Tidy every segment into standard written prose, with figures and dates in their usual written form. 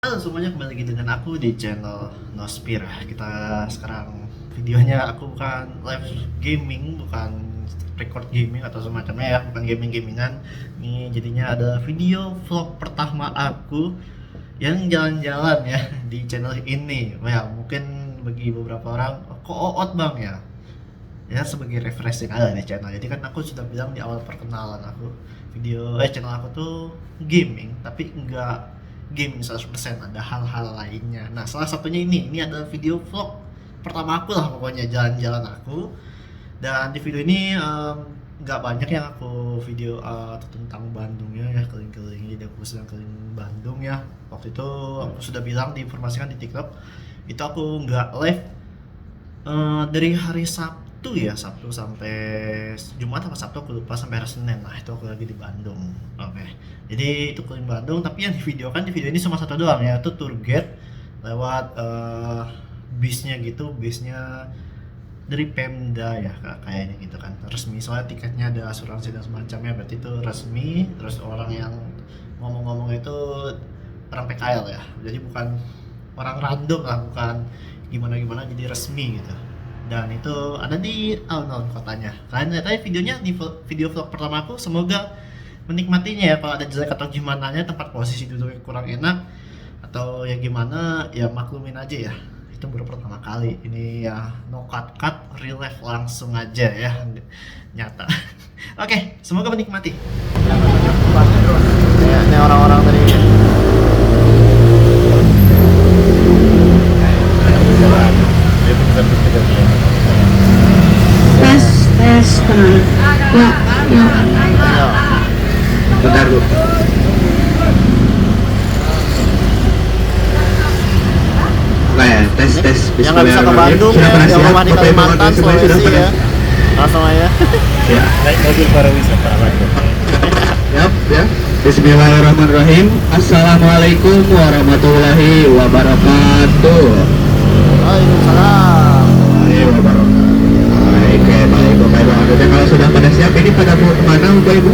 Halo semuanya, kembali lagi dengan aku di channel Nospir. Kita sekarang videonya aku bukan live gaming, bukan record gaming atau semacamnya ya, bukan gaming-gamingan. Ini jadinya ada video vlog pertama aku yang jalan-jalan ya di channel ini. Ya mungkin bagi beberapa orang kok oot bang ya. Ya sebagai refreshing aja di channel. Jadi kan aku sudah bilang di awal perkenalan aku, channel aku tuh gaming tapi enggak gaming 100%, ada hal-hal lainnya. Nah, salah satunya ini adalah video vlog pertama aku lah pokoknya, jalan-jalan aku. Dan di video ini nggak banyak yang aku video tentang Bandungnya ya, keliling-keliling. Jadi aku sedang keliling Bandung ya. Waktu itu aku sudah bilang, diinformasikan di TikTok, itu aku nggak live dari hari Sabtu ya, Sabtu sampai Jumat apa Sabtu aku lupa, sampai hari Senin. Nah itu aku lagi di Bandung. Oke, jadi itu keliling Bandung, tapi yang di video ini cuma satu doang ya, itu tour guide lewat bisnya gitu, bisnya dari Pemda ya kayaknya gitu kan, resmi, soalnya tiketnya ada asuransi dan semacamnya, berarti itu resmi. Terus orang yang ngomong-ngomong itu orang PKL ya, jadi bukan orang random lah, bukan gimana-gimana, jadi resmi gitu. Dan itu ada di alun-alun kotanya. Kalian lihat aja videonya di video vlog pertama aku, semoga menikmatinya ya. Kalau ada jelek atau gimana nya, tempat posisi duduknya kurang enak atau ya gimana, ya maklumin aja ya. Itu baru pertama kali. Ini ya no cut, real life langsung aja ya, nyata. Oke, semoga menikmati. Ini orang-orang tadi. Tes ya. Bentar Bu. Oke, tes. Yang nggak bisa ke Bandung ya, yang rumah di Kalimantan, Sulawesi ya, langsung aja. Ya. Naik mobil pariwisata Bandung. Ya. Bismillahirrahmanirrahim. Assalamualaikum warahmatullahi wabarakatuh. Waalaikumsalam. Baik, Bapak Ibu. Dan kalau sudah pada siap, ini pada mau kemana Bapak Ibu?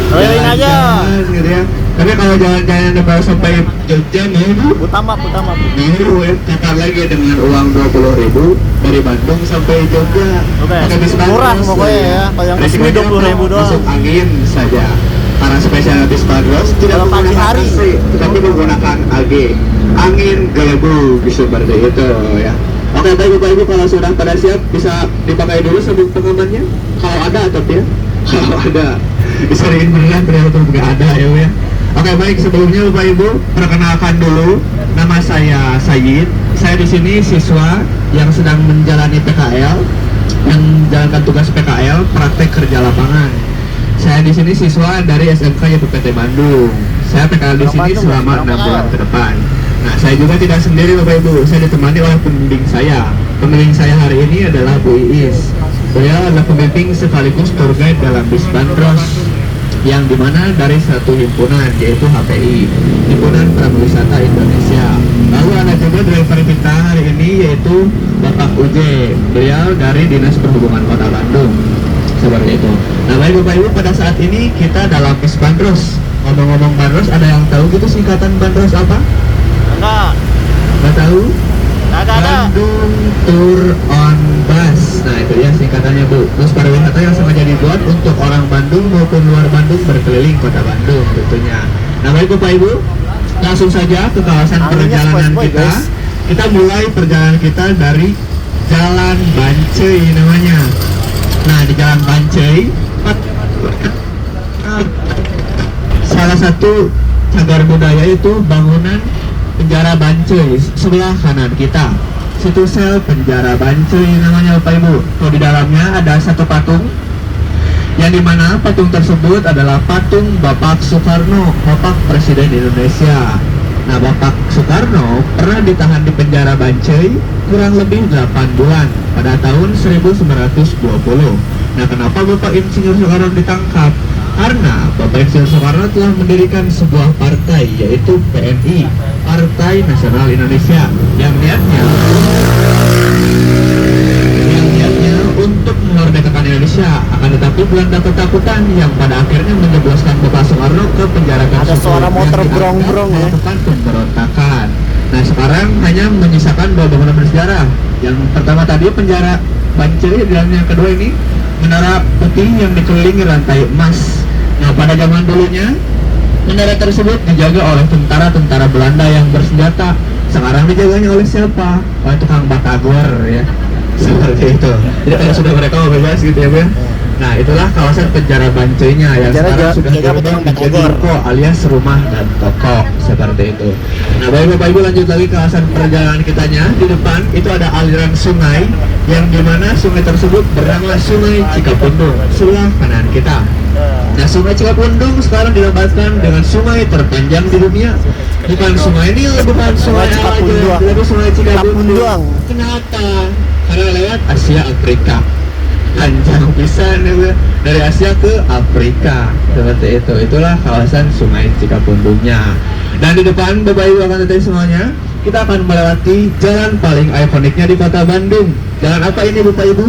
Keliling aja. Gitu ya. Tapi kalau jalan-jalan sampai Jogja nih Bu, Utama. dulu ya, takar lagi dengan uang 20.000 dari Bandung sampai Jogja. Oke, Pakai bis murah Bandros, pokoknya ya. Kalau yang resmi Resikonya 20.000 doang. masuk angin saja. Para spesial bis Bandros tidak Kalau pagi menggunakan hari. AC, tetapi menggunakan AG, angin gelebu, seperti itu ya. Oke, baik Bapak Ibu, kalau sudah pada siap bisa dipakai dulu sabuk pengamannya. Kalau ada atau ya? Kalau ada, disariin beneran ternyata nggak ada ya Bu ya. Oke, baik, sebelumnya Bapak Ibu perkenalkan dulu, nama saya Sayyid. Saya di sini siswa yang sedang menjalani PKL, yang menjalankan tugas PKL, praktek kerja lapangan. Saya di sini siswa dari SMK YPPT Bandung. Saya PKL di sini selama 6 bulan ke depan. Nah, saya juga tidak sendiri Bapak Ibu, saya ditemani oleh pembimbing saya. Pembimbing saya hari ini adalah Bu Iis. Beliau adalah pembimbing sekaligus tour guide dalam bis Bandros, yang dimana dari satu himpunan, yaitu HPI, Himpunan Prawisata Indonesia. Lalu ada juga driver kita hari ini, yaitu Bapak Uje. Beliau dari Dinas Perhubungan Kota Bandung, seperti itu. Nah baik Bapak Ibu, pada saat ini kita dalam bis Bandros. Ngomong-ngomong Bandros, ada yang tahu gitu singkatan Bandros apa? Nggak tahu? Ada. Bandung Tour on Bus. Nah itu ya singkatannya Bu. Bus pariwisata yang sengaja dibuat untuk orang Bandung maupun luar Bandung berkeliling kota Bandung tentunya. Nah baik Bapak Ibu, langsung saja ke kawasan perjalanan kita. Kita mulai perjalanan kita dari Jalan Bancai namanya. Nah di Jalan Bancai, salah satu cagar budaya itu bangunan Penjara Bancai sebelah kanan kita. Situ sel Penjara Bancai namanya Bapak Ibu. Kalau di dalamnya ada satu patung, yang dimana patung tersebut adalah patung Bapak Soekarno, Bapak Presiden Indonesia. Nah Bapak Soekarno pernah ditahan di Penjara Bancai kurang lebih 8 bulan pada tahun 1920. Nah kenapa Bapak Insinyur Soekarno ditangkap? Karena Bapak Insinyur Soekarno telah mendirikan sebuah partai, yaitu PNI, Partai Nasional Indonesia, yang niatnya untuk memerdekakan Indonesia. Akan tetapi Belanda ketakutan yang pada akhirnya menjebloskan Bapak Soekarno ke penjara Ada tersebut suara yang motor dianggap brong-brong ya. melakukan pemberontakan. Nah sekarang hanya menyisakan dua bangunan bersejarah. Yang pertama tadi penjara Bancai, dan yang kedua ini menara putih yang dikelilingi rantai emas. Nah pada zaman dulunya menara tersebut dijaga oleh tentara-tentara Belanda yang bersenjata. Sekarang dijaganya oleh siapa? Oleh tukang batagor ya. Seperti itu. Jadi kalau sudah mereka mau bebas gitu ya Bu ya. Nah itulah kawasan penjara Bancainya yang sekarang sudah dirubah menjadi ruko alias rumah dan toko seperti itu. Nah baik Bapak Ibu, lanjut lagi kawasan perjalanan kitanya. Di depan itu ada aliran sungai yang dimana sungai tersebut bernama Sungai Cikapundung sebelah kanan kita. Nah Sungai Cikapundung sekarang dinamakan dengan sungai terpanjang di dunia. Bukan sungai ini, bukan sungai aja, tapi Sungai Cikapundung. Kenapa? Karena lewat Asia Afrika. Panjang pisan ya, dari Asia ke Afrika seperti itu. Itulah kawasan Sungai Cikapundungnya. Dan di depan Bapak Ibu akan lihat semuanya, kita akan melewati jalan paling ikoniknya di Kota Bandung. Jalan apa ini Bapak Ibu?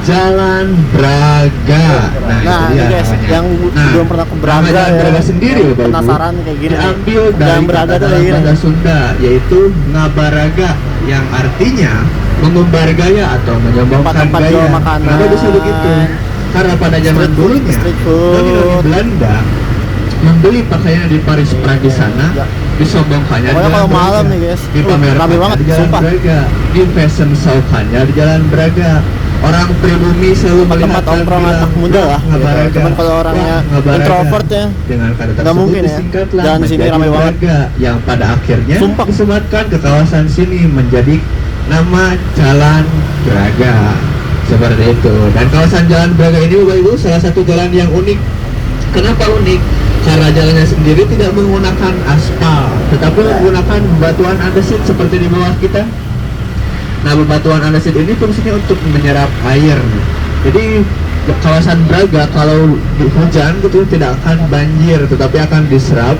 Jalan Braga. Nah itu dia guys, namanya. yang belum pernah ke Braga Jalan ya, Braga sendiri Bapak Ibu, penasaran kayak gini. diambil dari Jalan Braga kata tuh dalam kayak bahasa gini. Sunda, yaitu ngabaraga, yang artinya mengumbar gaya atau menyombongkan Tempat-tempat gaya. jual makanan. Kenapa bisa begitu? Karena pada zaman Street food, dulunya street food. noni-noni Belanda membeli pakaian di Paris Prancis sana, disombongkannya di Pokoknya Jalan kalau malam Braga, nih, guys, dipamerkannya rame banget, di Jalan sumpah. Braga, di fashion show-kannya di Jalan Braga. Orang pribumi selalu melihat Tempat dan ongkrong bilang, anak muda lah gitu. Ngabaraga. Cuman kalau orangnya Wah, Ngabaraga. introvert ya, Dengan kata nggak tersebut mungkin ya. disingkatlah Dan di sini menjadi ramai banget. Braga, yang pada akhirnya Sumpah. disematkan ke kawasan sini menjadi nama Jalan Braga seperti itu. Dan kawasan Jalan Braga ini Bapak Ibu salah satu jalan yang unik. Kenapa unik? Karena jalannya sendiri tidak menggunakan aspal, tetapi menggunakan batuan andesit seperti di bawah kita. Nah, bebatuan andesit ini fungsinya untuk menyerap air. Jadi kawasan Braga kalau di hujan gitu tidak akan banjir, tetapi akan diserap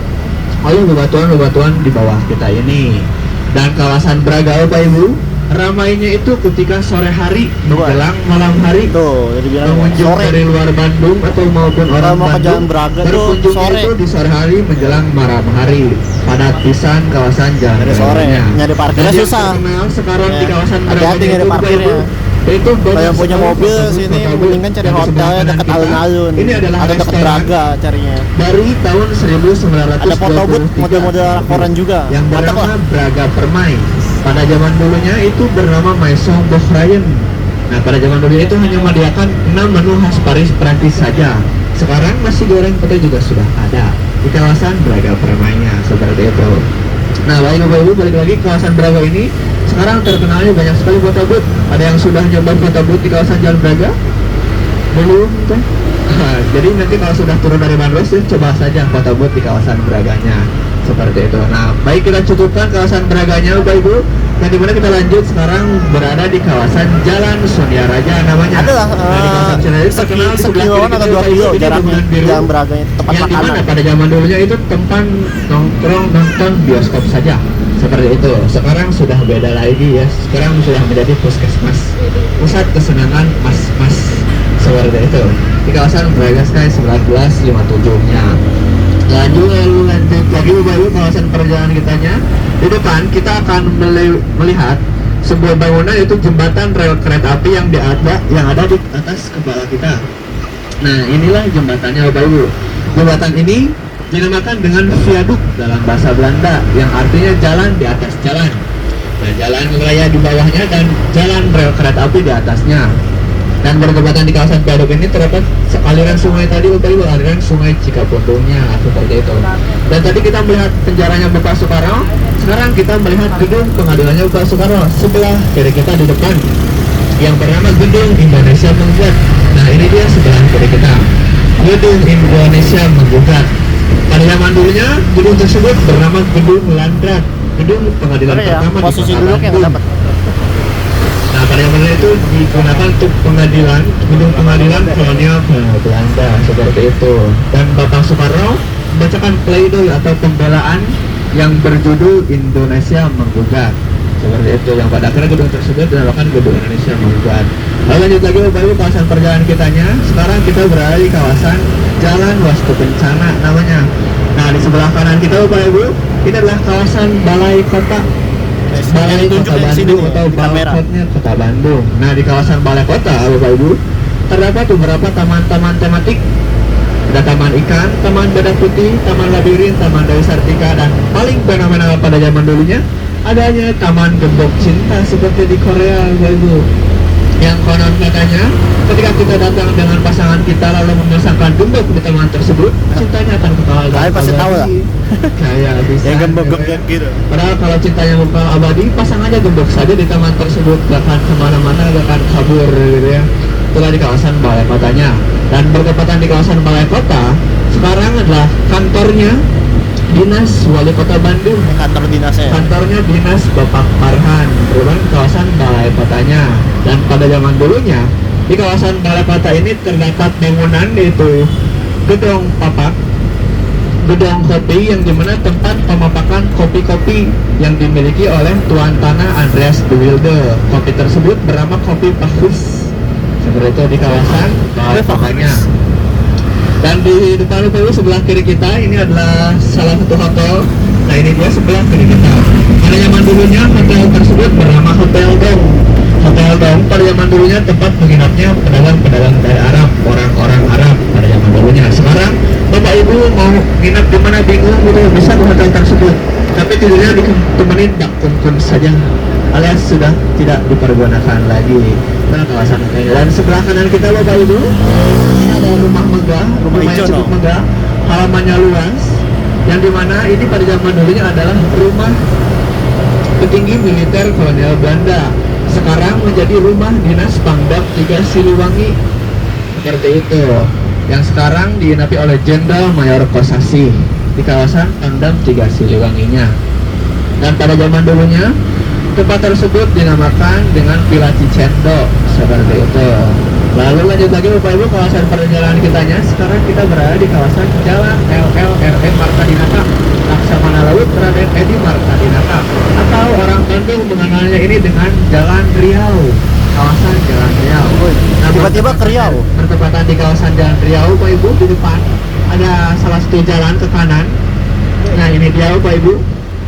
oleh bebatuan-bebatuan di bawah kita ini. Dan kawasan Braga Bapak Ibu, ramainya itu ketika sore hari menjelang malam hari. Tuh, jadi bilang Pengunjung sore. dari luar Bandung atau maupun orang mau ke Jalan Bandung Braga tuh berkunjung sore. itu di sore hari menjelang malam hari. Padat pisan kawasan Jalan Dari sore, Braganya. nyari parkirnya Dan yang susah. terkenal sekarang Ya, di kawasan hati-hati Braga nyari itu, Bapak parkirnya. Ibu, itu Kalau yang punya sekali mobil foto-foto sini foto mendingan cari yang di hotel sebelah dekat kanan kita. alun-alun Ini adalah atau dekat restoran Braga carinya. dari tahun 1923 Ada foto booth model-model koran juga. yang Mantap bernama lah. Braga Permai. Pada zaman dulunya itu bernama Maison Bochrayen. Nah pada zaman dulunya itu hanya menyediakan 6 menu khas Paris Prancis saja. Sekarang nasi goreng putih juga sudah ada di kawasan Braga Permainya seperti itu. Nah baik Bapak Ibu, balik lagi ke kawasan Braga ini. Sekarang terkenalnya banyak sekali foto booth. Ada yang sudah nyoba foto booth di kawasan Jalan Braga? Belum teh? Jadi nanti kalau sudah turun dari Bandros ya, coba saja foto booth di kawasan Braganya seperti itu. Nah baik, kita cukupkan kawasan Braganya Bapak Ibu. Dan dimana kita lanjut sekarang berada di kawasan Jalan Sonia Raja namanya. Adalah Nah, di kawasan Sonia Raja terkenal di sebelah sekiloan kiri atau kita, 2 Bapak Ibu, kilo ini jaraknya bangunan biru. Jalan Braga itu tempat Yang dimana makanan. pada zaman dulunya itu tempat nonton bioskop saja seperti itu. Sekarang sudah beda lagi ya. Sekarang sudah menjadi puskesmas, pusat kesenangan mas-mas seperti itu di kawasan Braga Sky 1957-nya. Lanjut lagi Bapak Ibu, kawasan perjalanan kitanya. Di depan kita akan melihat sebuah bangunan, yaitu jembatan rel kereta api yang ada di atas kepala kita. Nah inilah jembatannya Bapak Ibu. Jembatan ini dinamakan dengan viaduk dalam bahasa Belanda, yang artinya jalan di atas jalan. Nah jalan raya di bawahnya dan jalan rel kereta api di atasnya. Dan bertepatan di kawasan viaduk ini terdapat aliran sungai tadi Bapak Ibu, aliran Sungai Cikapundungnya seperti itu. Dan tadi kita melihat penjaranya Bapak Soekarno. Sekarang kita melihat gedung pengadilannya Bapak Soekarno sebelah kiri kita di depan, yang bernama Gedung Indonesia Menggugat. Nah ini dia sebelah kiri kita, Gedung Indonesia Menggugat. Pada zaman dulunya gedung tersebut bernama Gedung Landrat, gedung pengadilan Ya, pertama di posisi Kota duduk yang Bandung. dapat. Nah pada zaman itu digunakan untuk pengadilan, gedung pengadilan kolonial Belanda seperti itu. Dan Bapak Soekarno membacakan pledoi atau pembelaan yang berjudul Indonesia Menggugat seperti itu, yang pada akhirnya gedung tersebut dinamakan Gedung Indonesia Menggugat. Lalu lanjut lagi Bapak Ibu kawasan perjalanan kitanya. Sekarang kita berada di kawasan Jalan Wastu Kencana namanya. Nah di sebelah kanan kita Bapak Ibu, ini adalah kawasan Balai Kota. Balai Kota Bandung atau Balkotnya Kota Bandung. Nah di kawasan Balai Kota Bapak Ibu terdapat beberapa taman-taman tematik. Ada taman ikan, taman badak putih, taman labirin, taman Dewi Sartika, dan paling fenomenal pada zaman dulunya adanya taman gembok cinta seperti di Korea Bapak Ibu. Yang konon katanya ketika kita datang dengan pasangan kita lalu memasangkan gembok di taman tersebut, cintanya akan kekal Kalian pasti tahu lah. Kayak bisa. Ya gembok-gembok gitu. Padahal kalau cintanya kekal abadi, pasang aja gembok saja di taman tersebut, gak akan kemana-mana, gak akan kabur gitu ya. Itulah di kawasan Balai Kotanya. Dan bertepatan di kawasan Balai Kota, sekarang adalah kantornya Dinas Wali Kota Bandung. Kantor dinasnya. Kantornya Dinas Bapak Farhan, merupakan kawasan Balai Kotanya. Dan pada zaman dulunya, di kawasan Balai Kota ini terdapat bangunan yaitu gedung papak, gedung kopi yang dimana tempat pemapakan kopi-kopi yang dimiliki oleh Tuan Tanah Andreas de Wilde. Kopi tersebut bernama Kopi Pakus. Seperti itu di kawasan Balai Kotanya. Dan di depan Bapak Ibu sebelah kiri kita ini adalah salah satu hotel. Nah ini dia sebelah kiri kita. Pada zaman dulunya hotel tersebut bernama Hotel Dong. Hotel Dong pada zaman dulunya tempat menginapnya pedagang-pedagang dari Arab, orang-orang Arab pada zaman dulunya. Sekarang Bapak Ibu mau nginap di mana bingung gitu bisa ke hotel tersebut. Tapi tidurnya ditemenin dak kun saja, alias sudah tidak dipergunakan lagi. Nah kawasan ini. Dan sebelah kanan kita Bapak Ibu ini ada rumah megah, rumah yang hijau, cukup megah, halamannya luas, yang dimana ini pada zaman dulunya adalah rumah petinggi militer kolonial Belanda. Sekarang menjadi rumah dinas Pangdam 3 Siliwangi seperti itu, yang sekarang diinapi oleh Jenderal Mayor Kosasi di kawasan Pangdam 3 Siliwanginya. Dan pada zaman dulunya tempat tersebut dinamakan dengan Villa Cicendo seperti itu. Lalu lanjut lagi Bapak Ibu kawasan perjalanan kitanya. Sekarang kita berada di kawasan Jalan LLRE Marta Dinata, Laksamana Laut Raden Edi Marta Dinata, atau orang Bandung mengenalnya ini dengan Jalan Riau. Kawasan Jalan Riau. Nah, Tiba-tiba ke Riau. Bertepatan di kawasan Jalan Riau Bapak Ibu, di depan ada salah satu jalan ke kanan. Nah ini dia Bapak Ibu,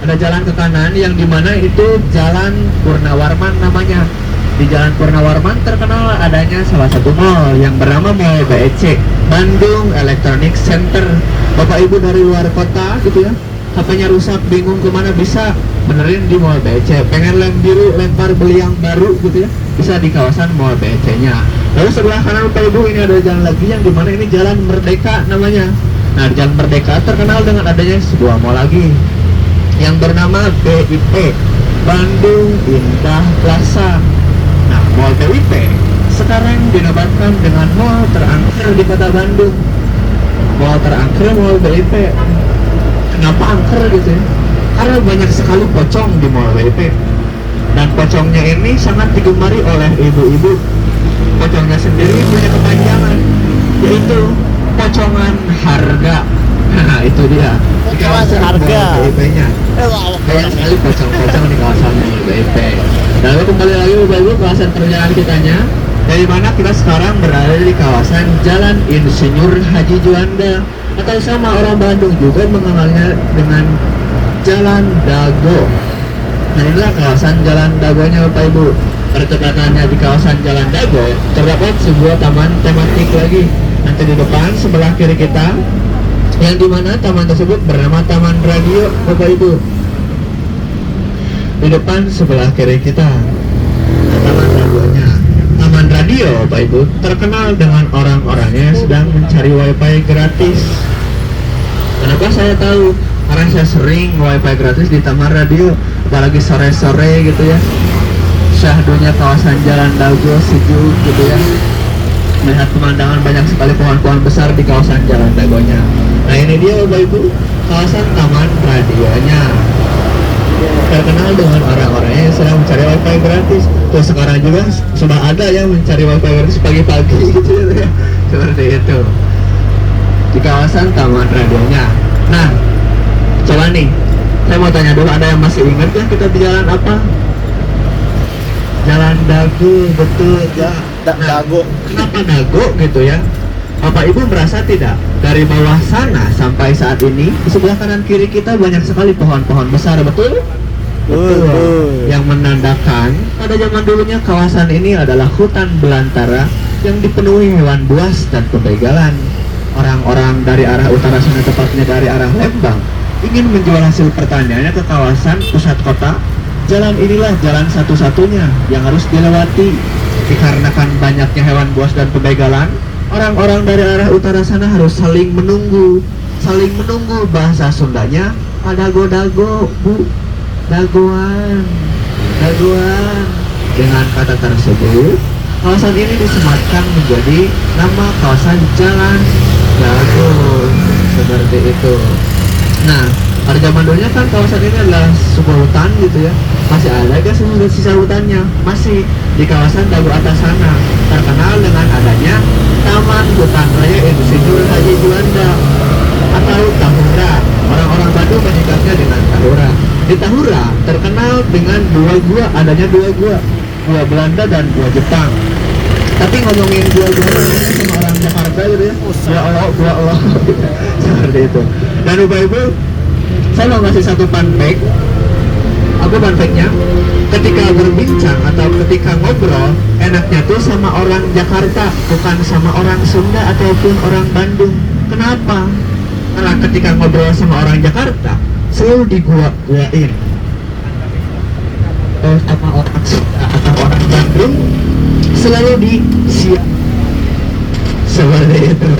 ada jalan ke kanan yang dimana itu Jalan Purnawarman namanya. Di Jalan Purnawarman terkenal adanya salah satu mall yang bernama Mall BEC, Bandung Electronic Center. Bapak Ibu dari luar kota gitu ya, HP-nya rusak bingung kemana, bisa benerin di Mall BEC. Pengen lem biru, lempar beli yang baru gitu ya, bisa di kawasan Mall BEC-nya. Lalu sebelah kanan Bapak Ibu ini ada jalan lagi yang dimana ini Jalan Merdeka namanya. Nah di Jalan Merdeka terkenal dengan adanya sebuah mall lagi yang bernama BIP, Bandung Indah Plaza. Nah Mall BIP sekarang dinobatkan dengan mall terangker di kota Bandung. Mall terangker Mall BIP. Kenapa angker gitu ya? Karena banyak sekali pocong di Mall BIP. Dan pocongnya ini sangat digemari oleh ibu-ibu. Pocongnya sendiri punya kepanjangan, yaitu pocongan harga. Nah itu dia di kawasan harga. Mall BIP-nya. Banyak sekali pocong-pocong di kawasan Mall BIP. Lalu kembali lagi Bapak Ibu kawasan perjalanan kitanya, dari mana kita sekarang berada di kawasan Jalan Insinyur Haji Juanda, atau sama orang Bandung juga mengenalnya dengan Jalan Dago. Nah inilah kawasan Jalan Dagonya Bapak Ibu. Pertepatannya di kawasan Jalan Dago terdapat sebuah taman tematik lagi. Nanti di depan sebelah kiri kita, yang dimana taman tersebut bernama Taman Radio Bapak Ibu. Di depan sebelah kiri kita, nah, taman radionya. Taman radio Bapak Ibu terkenal dengan orang-orangnya yang sedang mencari wifi gratis. Kenapa saya tahu? Karena saya sering wifi gratis di taman radio, apalagi sore-sore gitu ya. Syahdunya kawasan Jalan Dago sejuk gitu ya, melihat pemandangan banyak sekali pohon-pohon besar di kawasan Jalan Dagonya. Nah ini dia Bapak Ibu kawasan taman radionya, terkenal dengan orang-orangnya yang sedang mencari wifi gratis. Tuh sekarang juga sudah ada yang mencari wifi gratis pagi-pagi gitu ya, seperti itu di kawasan taman radionya. Nah coba nih, saya mau tanya dulu, ada yang masih ingat ya kita di jalan apa? Jalan Dago, betul ya. Dago. Kenapa dago gitu ya? Bapak Ibu merasa tidak? Dari bawah sana sampai saat ini di sebelah kanan kiri kita banyak sekali pohon-pohon besar, betul? Betul. Yang menandakan pada zaman dulunya kawasan ini adalah hutan belantara yang dipenuhi hewan buas dan pembegalan. Orang-orang dari arah utara sana, tepatnya dari arah Lembang, ingin menjual hasil pertaniannya ke kawasan pusat kota. Jalan inilah jalan satu-satunya yang harus dilewati. Dikarenakan banyaknya hewan buas dan pembegalan, orang-orang dari arah utara sana harus saling menunggu. Saling menunggu, bahasa Sundanya dago-dago, Bu. Dagoan. Dengan kata tersebut, kawasan ini disematkan menjadi nama kawasan Jalan Dago. Seperti itu. Nah, pada zaman dulunya kan kawasan ini adalah sebuah hutan gitu ya. Masih ada gak sisa hutannya? Masih di kawasan Dago atas sana. Terkenal dengan adanya Taman Hutan Raya Insinyur Haji Juanda atau Tahura. Orang-orang Bandung menyingkatnya dengan Tahura. Di Tahura terkenal dengan adanya dua gua Belanda dan gua Jepang. Tapi ngomongin gua sama orang Jakarta gitu ya, gua Allah seperti itu. Dan Bapak Ibu, saya mau ngasih satu fun fact. Apa fun fact-nya? Ketika berbincang atau ketika ngobrol, enaknya tuh sama orang Jakarta, bukan sama orang Sunda ataupun orang Bandung. Kenapa? Karena ketika ngobrol sama orang Jakarta, selalu digua-guain. Sama orang Sunda atau orang Bandung, selalu disiap. Seperti itu.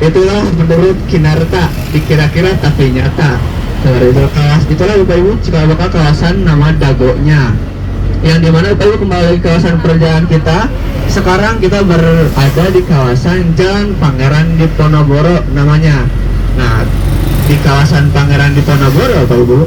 Itulah menurut Kinarta, dikira-kira tapi nyata. Seperti itu. Itulah Bapak Ibu cikal bakal kawasan nama Dagonya. Yang dimana Bapak Ibu kembali ke kawasan perjalanan kita. Sekarang kita berada di kawasan Jalan Pangeran Diponegoro namanya. Nah, di kawasan Pangeran Diponegoro Bapak Ibu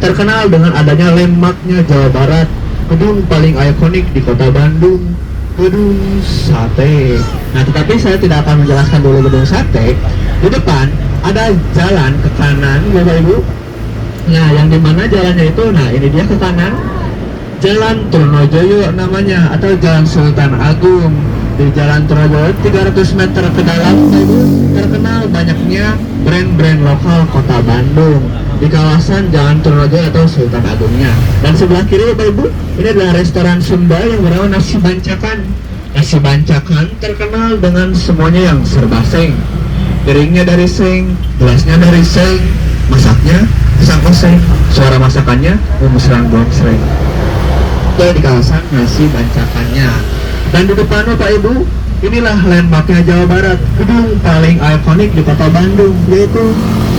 terkenal dengan adanya landmarknya Jawa Barat, gedung paling ikonik di kota Bandung, gedung sate. Nah, tetapi saya tidak akan menjelaskan dulu gedung sate. Di depan ada jalan ke kanan Bapak Ibu. Nah, yang dimana jalannya itu, nah ini dia ke kanan, Jalan Trunojoyo namanya, atau Jalan Sultan Agung. Di Jalan Trunojoyo 300 meter ke dalam Bapak Ibu terkenal banyaknya brand-brand lokal kota Bandung di kawasan Jalan Trunojoyo atau Sultan Agungnya. Dan sebelah kiri Bapak Ibu, ini adalah restoran Sunda yang bernama Nasi Bancakan. Nasi Bancakan terkenal dengan semuanya yang serba seng. Piringnya dari seng, gelasnya dari seng, masaknya pisang oseng, suara masakannya mesrang bongsreng. Itu di kawasan Nasi Bancakannya. Dan di depan Bapak Ibu, inilah landmarknya Jawa Barat, gedung paling ikonik di kota Bandung, yaitu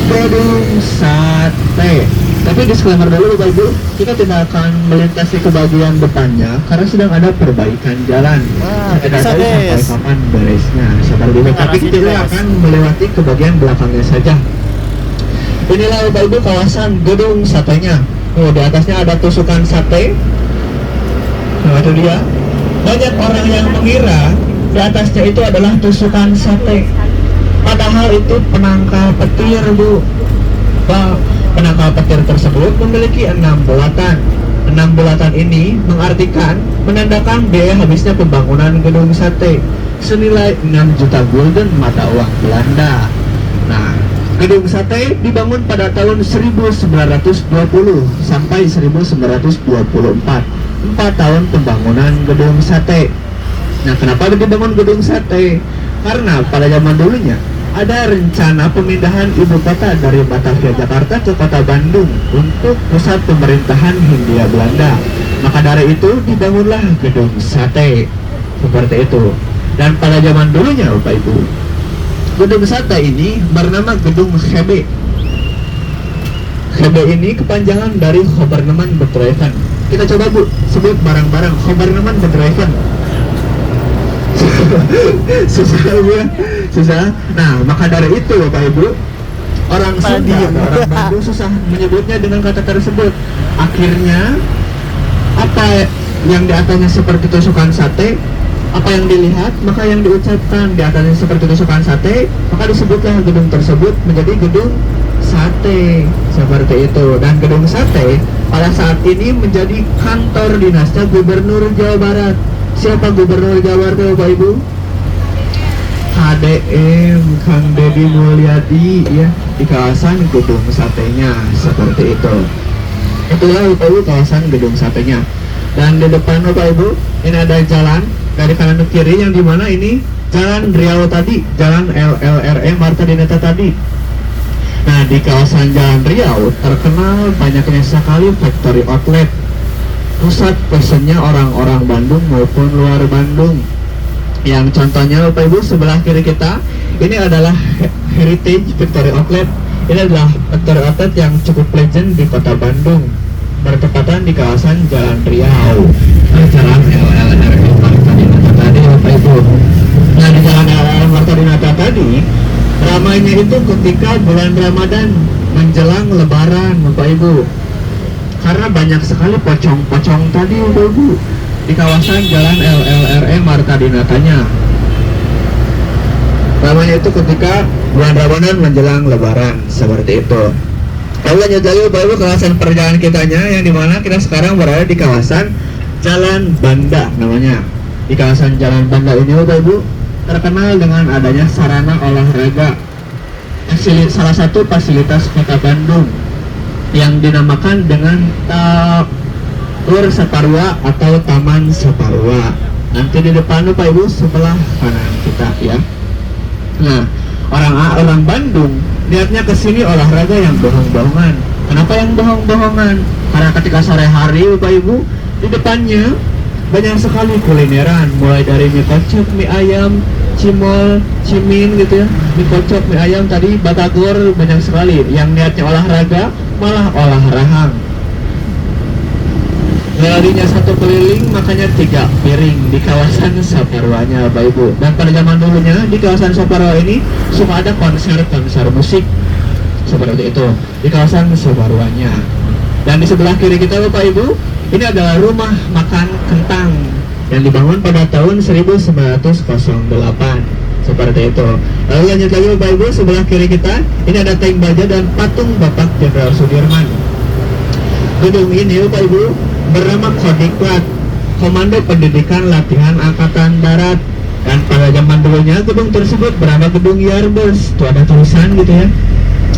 Gedung Sate. Tapi disclaimer dulu Bapak Ibu, kita tidak akan melintasi ke bagian depannya karena sedang ada perbaikan jalan. Saya tidak tahu sampai kapan beresnya seperti itu. Tapi kita akan melewati ke bagian belakangnya saja. Inilah Bapak Ibu kawasan Gedung Satenya. Oh, di atasnya ada tusukan sate. Nah, itu dia. Banyak orang yang mengira di atasnya itu adalah tusukan sate. Padahal itu penangkal petir, Bu. Penangkal petir tersebut memiliki 6 bulatan. 6 bulatan ini menandakan biaya habisnya pembangunan gedung sate senilai 6 juta gulden mata uang Belanda. Nah, gedung sate dibangun pada tahun 1920 sampai 1924. 4 tahun pembangunan gedung sate. Nah, kenapa dibangun gedung sate? Karena pada zaman dulunya ada rencana pemindahan ibu kota dari Batavia Jakarta ke kota Bandung untuk pusat pemerintahan Hindia Belanda. Maka dari itu dibangunlah gedung sate seperti itu. Dan pada zaman dulunya Bapak Ibu, gedung sate ini bernama Gedung Hebe. Hebe ini kepanjangan dari Gouvernement Bedrijven. Kita coba Bu, sebut barang-barang Gouvernement Bedrijven. Susah ya, susah. Nah, maka dari itu Bapak Ibu, orang Sunda dan orang Bandung susah menyebutnya dengan kata tersebut. Akhirnya apa yang di atasnya seperti tusukan sate, apa yang dilihat maka yang diucapkan. Di atasnya seperti tusukan sate, maka disebutlah gedung tersebut menjadi gedung sate seperti itu. Dan gedung sate pada saat ini menjadi kantor dinasnya Gubernur Jawa Barat. Siapa Gubernur Jawa Barat Bapak Ibu? HDM Kang Deddy Mulyadi ya, di kawasan gedung satenya seperti itu. Itulah Bapak Ibu kawasan gedung satenya. Dan di depan Bapak Ibu ini ada jalan dari kanan ke kiri, yang dimana ini jalan Riau tadi, jalan LLRE Marta Dinata tadi. Nah, di kawasan Jalan Riau terkenal banyaknya sekali factory outlet, pusat fashionnya orang-orang Bandung maupun luar Bandung. Yang contohnya Bapak Ibu sebelah kiri kita ini adalah Heritage Factory Outlet. Ini adalah factory outlet yang cukup legend di kota Bandung, bertepatan di kawasan Jalan Riau, Jalan LLRE Marta Dinata tadi Bapak Ibu. Nah, di Jalan LLRE Marta Dinata tadi ramainya itu ketika bulan Ramadan menjelang Lebaran Bapak Ibu, karena banyak sekali pocong-pocong tadi Bapak Ibu di kawasan Jalan LLRE Marta Dinatanya. Ramainya itu ketika bulan Ramadan menjelang Lebaran seperti itu. Lalu lanjut lagi Bapak Ibu kawasan perjalanan kitanya, yang dimana kita sekarang berada di kawasan Jalan Banda namanya. Di kawasan Jalan Banda ini Bapak Ibu terkenal dengan adanya sarana olahraga, salah satu fasilitas kota Bandung yang dinamakan dengan Tur Saparua atau Taman Saparua. Nanti di depan Bapak Ibu sebelah kanan kita ya. Nah, orang Bandung niatnya kesini olahraga yang bohong-bohongan. Kenapa yang bohong-bohongan? Karena ketika sore hari Bapak Ibu di depannya banyak sekali kulineran, mulai dari mie kocok, mie ayam, cimol, cimin gitu ya, mie kocok, mie ayam tadi, batagor, banyak sekali. Yang niatnya olahraga malah olah rahang. Larinya satu keliling makanya 3 piring di kawasan Saparwanya Bapak Ibu. Dan pada zaman dulunya di kawasan Saparwa ini suka ada konser musik seperti itu di kawasan Saparwanya. Dan di sebelah kiri kita Bapak Ibu, ini adalah rumah makan kentang yang dibangun pada tahun 1908 seperti itu. Lalu lanjut lagi Bapak Ibu, sebelah kiri kita ini ada tank baja dan patung Bapak Jenderal Sudirman. Gedung ini Bapak Ibu bernama Kodiklat, Komando Pendidikan Latihan Angkatan Darat. Dan pada zaman dulunya gedung tersebut bernama Gedung Yarbes. Itu ada tulisan gitu ya,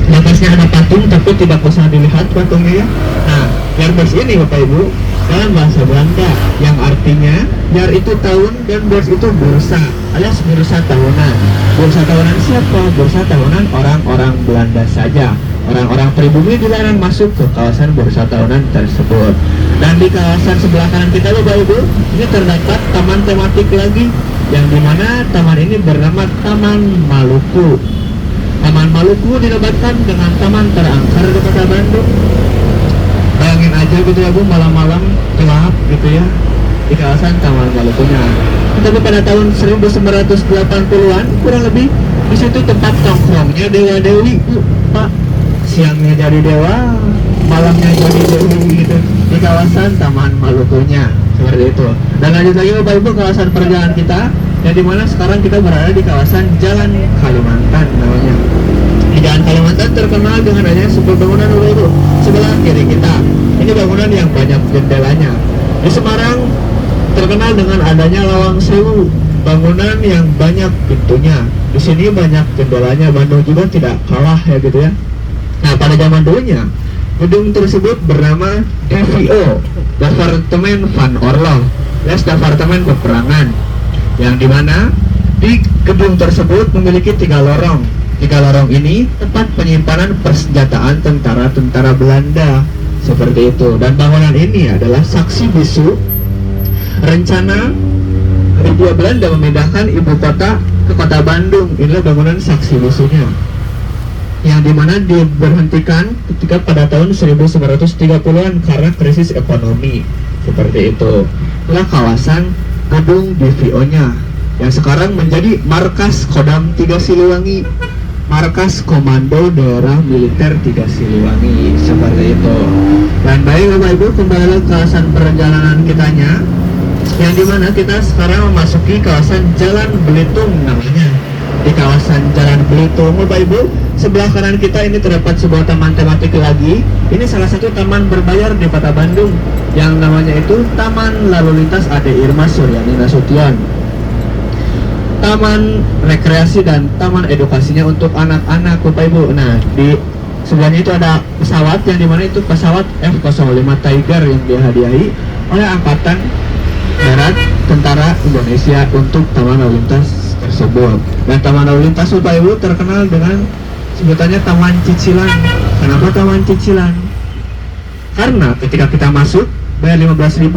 di atasnya ada patung tapi tidak usah dilihat patungnya ya. Nah, Yarbes ini Bapak Ibu dalam bahasa Belanda yang artinya Yar itu tahun dan Bers itu bursa, alias bursa tahunan. Bursa tahunan siapa? Bursa tahunan orang-orang Belanda saja. Orang-orang pribumi dilarang masuk ke kawasan bursa tahunan tersebut. Dan di kawasan sebelah kanan kita Bapak Ibu, ini terdapat taman tematik lagi, yang dimana taman ini bernama Taman Maluku. Taman Maluku dinobatkan dengan taman terangker di kota Bandung. Bayangin aja gitu ya Bu, malam-malam gelap gitu ya di kawasan Taman Malukunya. Tapi pada tahun 1980-an kurang lebih, di situ tempat nongkrongnya Dewa Dewi Bu, Pak. Siangnya jadi dewa, malamnya jadi dewi gitu di kawasan Taman Malukunya seperti itu. Dan lanjut lagi Bapak Ibu kawasan perjalanan kita, yang dimana sekarang kita berada di kawasan Jalan Kalimantan namanya. Di Jalan Kalimantan terkenal dengan adanya sebuah bangunan Bapak Ibu sebelah kiri kita. Ini bangunan yang banyak jendelanya. Di Semarang terkenal dengan adanya Lawang Sewu, bangunan yang banyak pintunya. Di sini banyak jendelanya. Bandung juga tidak kalah ya gitu ya. Nah, pada zaman dulunya gedung tersebut bernama DVO, Departemen Van Orlog, alias Departemen Peperangan, yang dimana di gedung tersebut memiliki 3 lorong. 3 lorong ini tempat penyimpanan persenjataan tentara-tentara Belanda seperti itu. Dan bangunan ini adalah saksi bisu rencana Hindia Belanda memindahkan ibu kota ke kota Bandung. Inilah bangunan saksi bisunya, yang dimana diberhentikan ketika pada tahun 1930-an karena krisis ekonomi seperti itu. Itulah kawasan gedung DVO-nya yang sekarang menjadi markas Kodam 3 Siliwangi, markas Komando Daerah Militer 3 Siliwangi seperti itu. Dan baik Bapak Ibu, kembali ke kawasan perjalanan kitanya, yang dimana kita sekarang memasuki kawasan Jalan Belitung namanya. di kawasan Jalan Belitung. Bapak Ibu, sebelah kanan kita ini terdapat sebuah taman tematik lagi. Ini salah satu taman berbayar di Kota Bandung yang namanya itu Taman Lalu Lintas Ade Irma Suryani Nasution. Taman rekreasi dan taman edukasinya untuk anak-anak, Bapak Ibu. Nah, di sebelahnya itu ada pesawat yang dimana itu pesawat F-05 Tiger yang dihadiahi oleh Angkatan Darat Tentara Indonesia untuk Taman Lalu Lintas tersebut. Dan Taman Lalu Lintas, Bapak Ibu, terkenal dengan sebutannya Taman Cicilan. Kenapa Taman Cicilan? Karena ketika kita masuk bayar 15.000,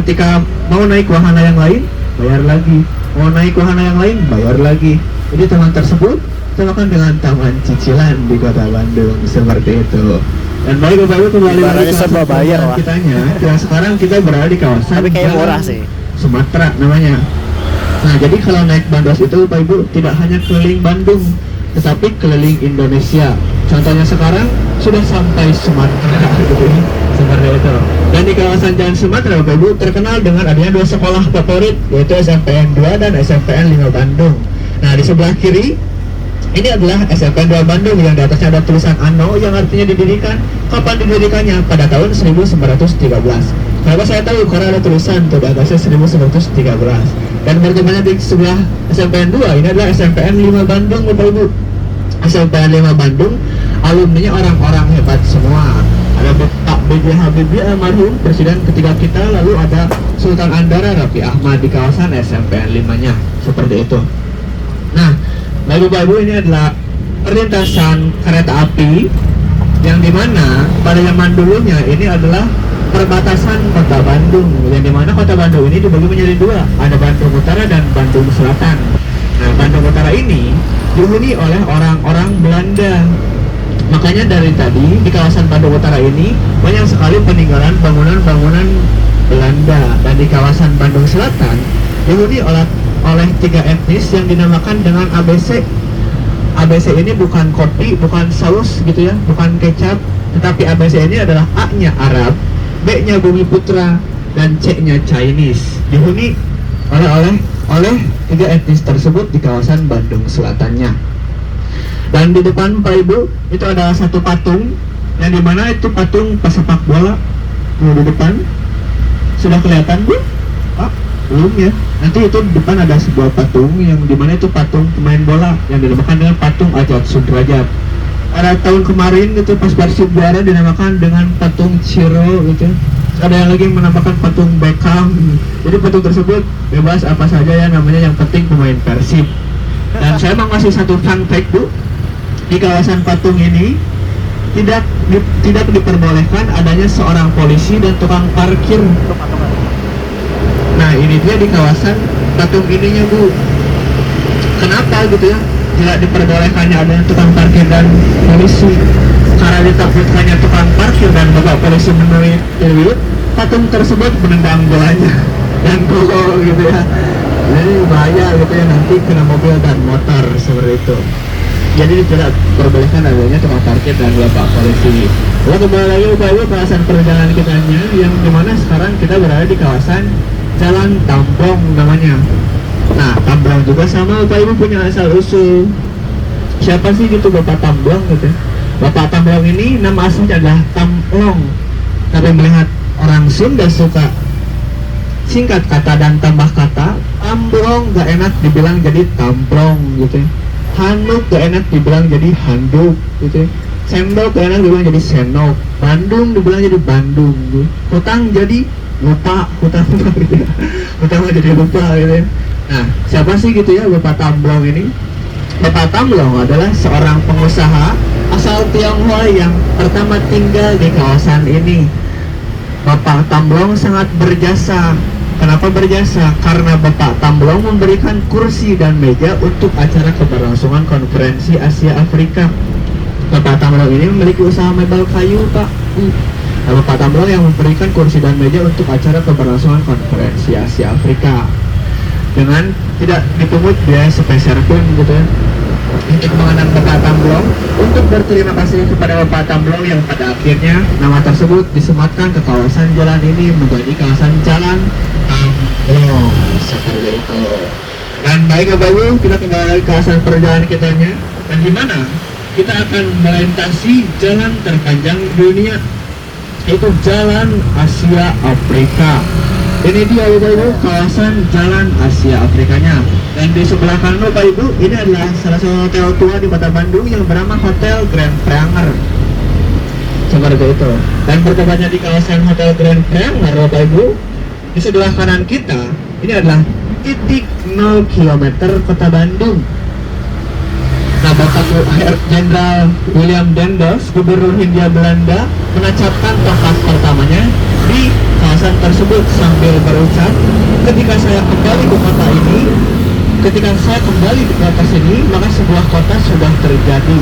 ketika mau naik wahana yang lain bayar lagi, mau naik wahana yang lain bayar lagi. Jadi taman tersebut dinamakan dengan Taman Cicilan di Kota Bandung, seperti itu. Dan baik Bapak Ibu, kembali lagi ke serba bayar lah kitanya. Dan sekarang kita berada di kawasan tapi kayak Jalan murah sih Sumatera namanya. Nah, jadi kalau naik Bandros itu Bapak Ibu tidak hanya keliling Bandung, tetapi keliling Indonesia. Contohnya sekarang sudah sampai Sumatera gitu, seperti itu. Dan di kawasan Jalan Sumatera Bapak Ibu terkenal dengan adanya dua sekolah favorit, yaitu SMPN 2 dan SMPN 5 Bandung. Nah, di sebelah kiri ini adalah SMPN 2 Bandung yang di atasnya ada tulisan ANO yang artinya didirikan. Kapan didirikannya? Pada tahun 1913. Kenapa saya tahu? Karena ada tulisan tuh di atasnya 1913. Dan bertemannya di sebelah SMPN 2 ini adalah SMPN 5 Bandung, Bapak Ibu. SMPN 5 Bandung alumninya orang-orang hebat semua. Ada Pak B.J. Habibie almarhum presiden ketiga kita, lalu ada Sultan Andara Raffi Ahmad di kawasan SMPN 5-nya, seperti itu. Nah, lalu Bapak Ibu, ini adalah perlintasan kereta api yang dimana pada zaman dulunya ini adalah perbatasan Kota Bandung, yang dimana Kota Bandung ini dibagi menjadi dua, ada Bandung Utara dan Bandung Selatan. Nah, Bandung Utara ini dihuni oleh orang-orang Belanda. Makanya dari tadi di kawasan Bandung Utara ini banyak sekali peninggalan bangunan-bangunan Belanda. Dan di kawasan Bandung Selatan dihuni oleh 3 etnis yang dinamakan dengan ABC. ABC ini bukan kopi, bukan saus gitu ya, bukan kecap, tetapi ABC ini adalah A-nya Arab, B-nya Bumi Putra, dan C-nya Chinese. Dihuni oleh 3 etnis tersebut di kawasan Bandung Selatannya. Dan di depan Pak Ibu itu ada satu patung yang dimana itu patung pesepak bola. Di depan sudah kelihatan Bu? Ah, belum ya. Nanti itu di depan ada sebuah patung yang dimana itu patung pemain bola yang dinamakan dengan patung Ajat Sudrajat. Ada tahun kemarin itu pas Persib juara dinamakan dengan patung Ciro gitu. Ada yang lagi menambahkan patung Beckham. Jadi patung tersebut bebas apa saja ya namanya, yang penting pemain Persib. Dan saya mau ngasih satu fun fact Bu. Di kawasan patung ini tidak diperbolehkan adanya seorang polisi dan tukang parkir. Nah, ini dia di kawasan patung ininya Bu. Kenapa gitu ya tidak diperbolehkannya adanya tukang parkir dan polisi? Karena ditakutkannya tukang parkir dan bapak polisi menuntut, patung tersebut menendang bolanya dan gol gitu ya. Jadi bahaya gitu ya, nanti kena mobil dan motor seperti itu. Jadi tidak diperbolehkan adanya tukang parkir dan bapak polisi. Lalu kembali lagi Bapak Ibu kawasan perjalanan kitanya, yang dimana sekarang kita berada di kawasan Jalan Tamblong namanya. Nah, Tamblong juga sama Bapak Ibu punya asal usul. Siapa sih gitu Bapak Tamblong gitu? Bapak Tamblong ini nama aslinya adalah Tamplong. Tapi melihat orang Sunda suka singkat kata dan tambah kata, Tamblong gak enak dibilang jadi Tamplong gitu. Handuk gak enak dibilang jadi handuk gitu. Sendok gak enak dibilang jadi sendok. Bandung dibilang jadi Bandung gitu. Hutang jadi lupa, hutang gitu ya. Hutang jadi lupa gitu ya. Nah, siapa sih gitu ya Bapak Tamblong ini? Bapak Tamblong adalah seorang pengusaha asal Tionghoa yang pertama tinggal di kawasan ini. Bapak Tamblong sangat berjasa. Kenapa berjasa? Karena Bapak Tamblong memberikan kursi dan meja untuk acara keberlangsungan konferensi Asia Afrika. Bapak Tamblong ini memiliki usaha mebel kayu Pak. Nah, Bapak Tamblong yang memberikan kursi dan meja untuk acara keberlangsungan konferensi Asia Afrika dengan tidak dipungut biaya sepeser pun gitu ya. Untuk mengenang Bapak Tamblong, untuk berterima kasih kepada Bapak Tamblong yang pada akhirnya nama tersebut disematkan ke kawasan jalan ini menjadi kawasan Jalan Tamblong seperti itu. Dan baik Bapak Ibu, kita kembali ke kawasan perjalanan kitanya. Dan di mana kita akan melintasi jalan terpanjang dunia, yaitu Jalan Asia Afrika. Ini dia Bapak Ibu, kawasan Jalan Asia Afrikanya. Dan di sebelah kanan Bapak Ibu, ini adalah salah satu hotel tua di Kota Bandung yang bernama Hotel Grand Pranger. Seperti itu. Dan bertepatnya di kawasan Hotel Grand Pranger Bapak Ibu, di sebelah kanan kita, ini adalah titik 0 km Kota Bandung. Nah, Bapak Jenderal William Dendels, Gubernur Hindia Belanda, menancapkan tongkat pertamanya di kawasan tersebut sambil berucap, ketika saya kembali ke kota ini, ketika saya kembali ke kota sini, maka sebuah kota sudah terjadi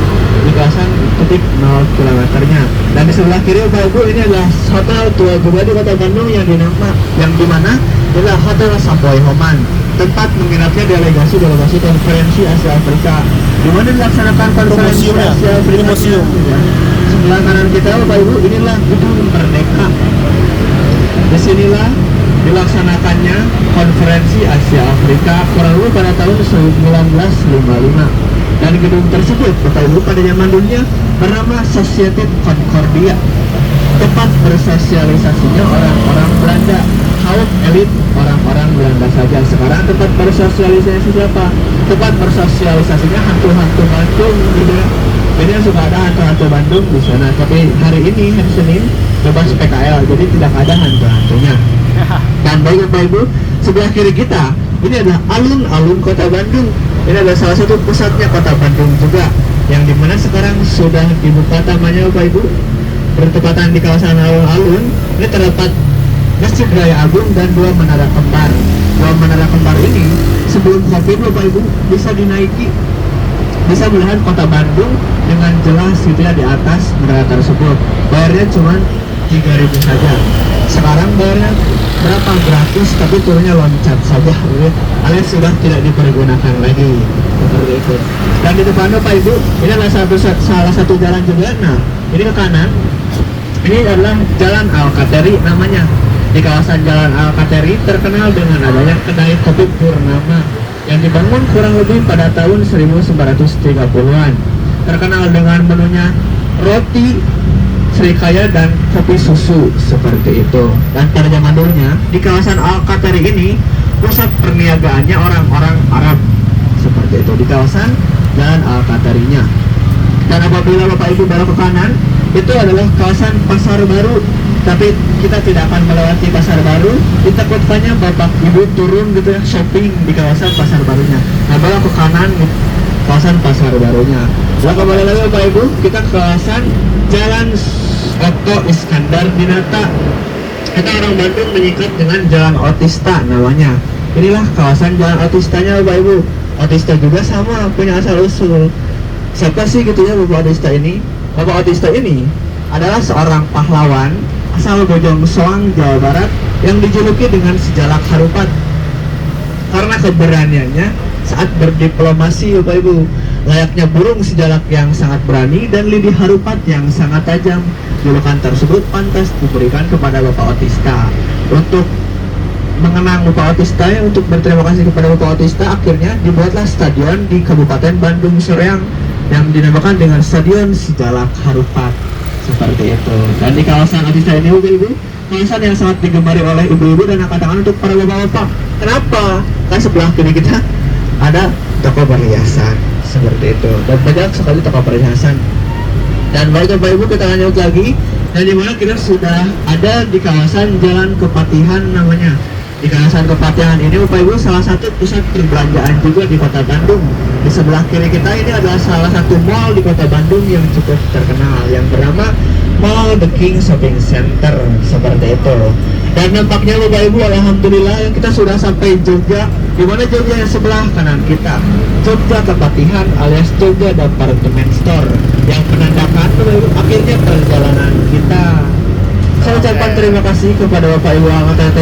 di kawasan titik 0 km-nya. Dan di sebelah kiri Bapak Ibu, ini adalah hotel tua juga di Kota Bandung yang dimana adalah Hotel Savoy Homan, tempat menginapnya delegasi konferensi Asia Afrika, di mana dilaksanakan konferensi Asia Afrika. Museum. Ya. Sebelah kanan kita Bapak Ibu, inilah Gedung Merdeka. Disinilah dilaksanakannya konferensi Asia Afrika kurang lebih pada tahun 1955. Dan gedung tersebut Bapak Ibu pada zaman dulunya bernama Society Concordia, tempat bersosialisasinya orang-orang Belanda, kaum elit orang-orang Belanda saja. Sekarang tempat bersosialisasi siapa? Tempat bersosialisasinya hantu-hantu Bandung gitu ya. Jadi sudah ada hantu-hantu Bandung di sana. Tapi hari ini hari Senin bebas PKL, jadi tidak ada hantu-hantunya. Dan baik Bapak Ibu, sebelah kiri kita ini adalah alun-alun Kota Bandung. Ini adalah salah satu pusatnya Kota Bandung juga, yang dimana sekarang sudah dibuka tamannya Bapak Ibu. Bertepatan di kawasan alun-alun ini terdapat Masjid Raya Agung dan dua menara kembar. Dua menara kembar ini sebelum Covid Bapak Ibu bisa dinaiki, bisa melihat Kota Bandung dengan jelas gitu ya di atas menara tersebut. Bayarnya cuma 3.000 saja. Sekarang bayarnya berapa? Gratis, tapi turunnya loncat saja gitu. Alias sudah tidak dipergunakan lagi seperti itu. Dan di depan Bapak Ibu, ini adalah salah satu jalan juga. Nah, ini ke kanan, ini adalah Jalan Al-Kateri namanya. Di kawasan Jalan Al-Kateri terkenal dengan adanya kedai kopi Purnama yang dibangun kurang lebih pada tahun 1930-an. Terkenal dengan menunya roti Srikaya dan kopi susu seperti itu. Dan pada zaman dulunya di kawasan Al-Kateri ini pusat perniagaannya orang-orang Arab seperti itu di kawasan Jalan Al-Katerinya. Dan apabila Bapak Ibu belok ke kanan, itu adalah kawasan Pasar Baru. Tapi kita tidak akan melewati Pasar Baru. Ditakutkannya Bapak Ibu turun gitu ya, shopping di kawasan Pasar Barunya. Nah, belok ke kanan kawasan Pasar Barunya. Lalu kembali lagi Bapak Ibu, kita ke kawasan Jalan Oto Iskandar Dinata. Kita orang Bandung menyikat dengan Jalan Otista namanya. Inilah kawasan Jalan Otistanya Bapak Ibu. Otista juga sama, punya asal usul. Siapa sih gitu ya Bapak Otista ini? Bapak Otista ini adalah seorang pahlawan asal Bojong Soang, Jawa Barat, yang dijuluki dengan sejalak harupat karena keberaniannya saat berdiplomasi Bapak Ibu. Layaknya burung sejalak yang sangat berani dan lidi harupat yang sangat tajam. Julukan tersebut pantas diberikan kepada Bapak Otista. Untuk mengenang Bapak Otista, untuk berterima kasih kepada Bapak Otista, akhirnya dibuatlah stadion di Kabupaten Bandung Soreang yang dinamakan dengan Stadion Sejalak Harupat seperti itu. Dan di kawasan Otista ini Ibu-ibu, kawasan yang sangat digemari oleh ibu-ibu dan angkat tangan untuk para bapak-bapak. Kenapa? Kan sebelah kiri kita ada toko perhiasan seperti itu, dan banyak sekali toko perhiasan. Dan baik Bapak Ibu, kita lanjut lagi. Dan dimana kita sudah ada di kawasan Jalan Kepatihan namanya. Di kawasan Kepatihan ini Bapak Ibu salah satu pusat perbelanjaan juga di Kota Bandung. Di sebelah kiri kita ini adalah salah satu mall di Kota Bandung yang cukup terkenal yang bernama Mall The King Shopping Center seperti itu. Dan nampaknya Bapak Ibu, alhamdulillah kita sudah sampai Jogja. Di mana Jogja yang sebelah kanan kita? Jogja Kepatihan alias Jogja Department Store yang menandakan Bapak Ibu akhirnya perjalanan kita. Saya ucapkan terima kasih kepada Bapak Ibu AKT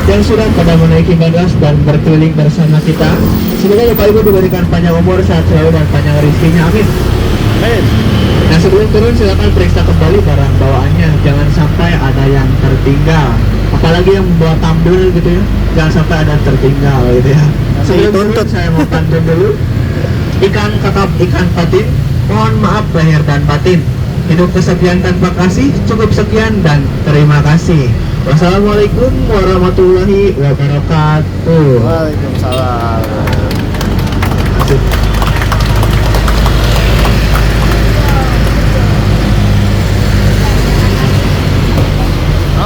yang sudah pada menaiki bagas dan berkeliling bersama kita. Semoga Bapak Ibu diberikan panjang umur, sehat selalu, dan panjang rezekinya. Amin. Nah, sebelum turun silakan periksa kembali barang bawaannya, jangan sampai ada yang tertinggal. apalagi yang buat tampil gitu ya, jangan sampai ada yang tertinggal gitu ya. Sebelum tuntut saya mau pantun dulu. Ikan kakap ikan patin, mohon maaf lahir dan batin. Hidup kesekian tanpa kasih, cukup sekian dan terima kasih. Wassalamualaikum warahmatullahi wabarakatuh. Waalaikumsalam. Asik.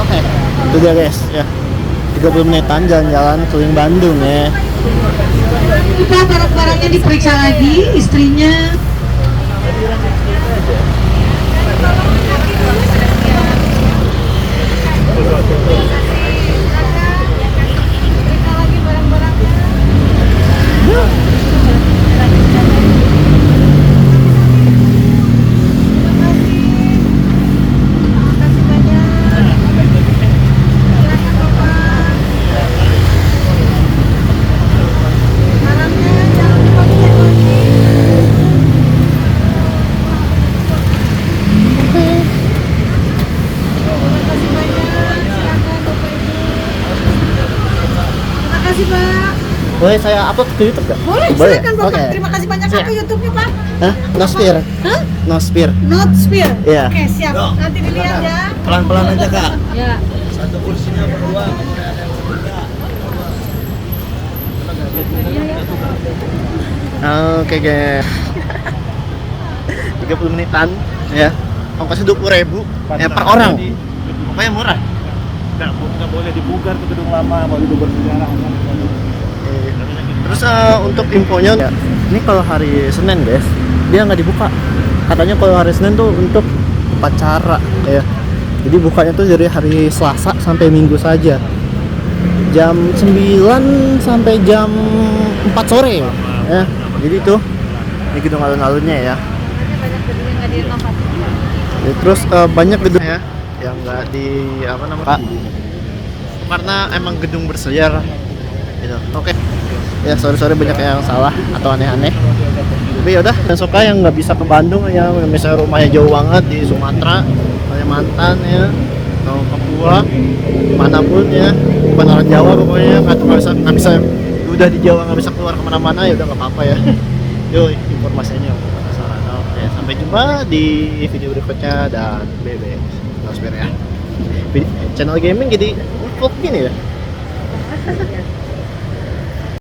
Oke, itu dia guys ya. 30 menitan jalan-jalan keliling Bandung ya. Kita barang-barangnya diperiksa lagi, istrinya. Makasih Pak. Boleh saya upload ke YouTube gak? Boleh, silakan Bapak. Oke. Terima kasih banyak. Siap. Apa YouTube-nya Pak? Hah? Nosphere. Hah? Nosphere. Not Spear. Iya. Oke, siap. Nanti dilihat ya. Pelan-pelan aja kak. Ya. Oke guys. 30 menitan ya. Ongkosnya 20.000 ya per orang. Pokoknya murah. Nggak boleh dibugar ke gedung lama, mau dibugar sejarah. Terus untuk infonya ya, ini kalau hari Senin guys, dia nggak dibuka. Katanya kalau hari Senin tuh untuk upacara ya. Jadi bukanya tuh dari hari Selasa sampai Minggu saja. Jam 9 sampai jam 4 sore ya. Jadi tuh ini gedung alun-alunnya ya. Banyak gedung yang nggak direnovasi. Ya, terus banyak gedung ya yang nggak di apa namanya karena emang gedung bersejarah gitu. Oke ya, sorry banyak yang salah atau aneh-aneh, tapi yaudah, dan suka yang nggak bisa ke Bandung ya, misalnya rumahnya jauh banget di Sumatera, Kalimantan ya, atau Papua, manapun ya, bukan orang Jawa pokoknya nggak bisa udah di Jawa nggak bisa keluar kemana-mana, ya udah nggak apa-apa ya. Yo, informasinya penasaran. Oke, sampai jumpa di video berikutnya dan BB Nosphere ya. Channel gaming jadi vlog gini ya.